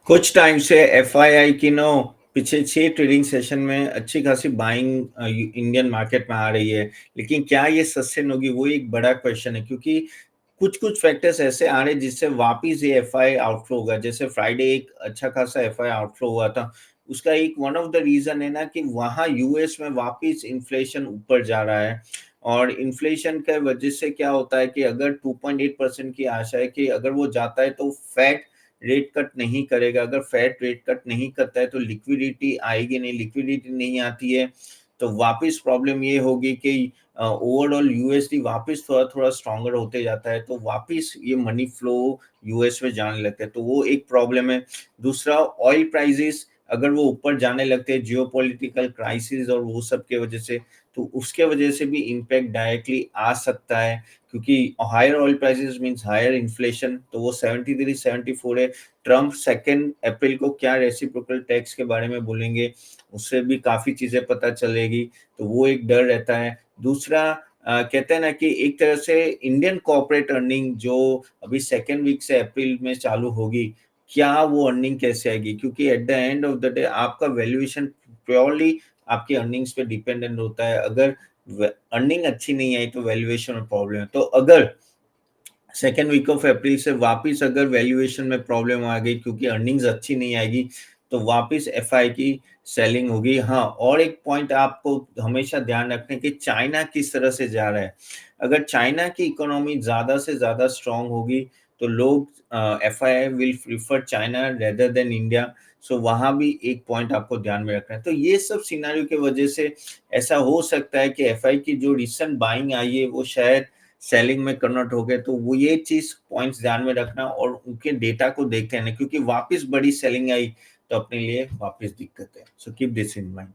कुछ टाइम से एफआईआई की नो पिछले 6 ट्रेडिंग सेशन में अच्छी खासी बाइंग इंडियन मार्केट में आ रही है। लेकिन क्या ये सस्टेन होगी, वो एक बड़ा क्वेश्चन है, क्योंकि कुछ फैक्टर्स ऐसे आ रहे हैं जिससे वापिस ये एफआई आउटफ्लो होगा। जैसे फ्राइडे एक अच्छा खासा एफआई आउटफ्लो हुआ था, उसका एक वन ऑफ द रीजन है ना कि वहां यूएस में वापिस इन्फ्लेशन ऊपर जा रहा है। और इन्फ्लेशन के वजह से क्या होता है कि अगर 2.8% की आशा है कि अगर वो जाता है तो फेड रेट कट नहीं करेगा। अगर फेड रेट कट नहीं करता है तो लिक्विडिटी आएगी नहीं, लिक्विडिटी नहीं आती है तो वापस प्रॉब्लम ये होगी कि ओवरऑल यूएसडी वापस थोड़ा थोड़ा स्ट्रॉन्गर होते जाता है, तो वापस ये मनी फ्लो यूएस में जाने लगता है, तो वो एक प्रॉब्लम है। दूसरा, ऑयल प्राइसेस अगर वो ऊपर जाने लगते हैं जियोपॉलिटिकल क्राइसिस और वो सब के वजह से, तो उसके वजह से भी इम्पैक्ट डायरेक्टली आ सकता है, क्योंकि higher oil prices means higher inflation, तो वो 73 74 है। ट्रम्प 2 अप्रैल को क्या रेसिप्रोकल टैक्स के बारे में बोलेंगे, उससे भी काफी चीजें पता चलेगी, तो वो एक डर रहता है। दूसरा, कहते हैं ना कि एक तरह से इंडियन कॉर्पोरेट अर्निंग जो अभी सेकेंड वीक से अप्रैल में चालू होगी, क्या वो अर्निंग कैसे आएगी, क्योंकि at the end of the day आपका वैल्यूएशन प्योरली आपकी अर्निंग्स पे डिपेंडेंट होता है। अगर अर्निंग अच्छी नहीं आई तो वैल्यूएशन में प्रॉब्लम है। तो अगर सेकेंड वीक ऑफ अप्रैल से वापस अगर वैल्यूएशन में प्रॉब्लम आ गई क्योंकि अर्निंग्स अच्छी नहीं आएगी, तो वापस एफआई की सेलिंग होगी। हाँ, और एक पॉइंट आपको हमेशा ध्यान रखने की, चाइना किस तरह से जा रहा है। अगर चाइना की इकोनॉमी ज्यादा से ज्यादा स्ट्रांग होगी तो लोग FI will prefer China rather than India. So वहां भी एक पॉइंट आपको ध्यान में रखना है। तो ये सब सिनेरियो की वजह से ऐसा हो सकता है कि एफआई की जो रिसेंट बाइंग आई है वो शायद सेलिंग में कन्वर्ट हो गए। तो वो ये चीज पॉइंट्स ध्यान में रखना और उनके डेटा को देखते रहना, क्योंकि वापस बड़ी सेलिंग आई तो अपने लिए वापस दिक्कत है। So keep this in mind.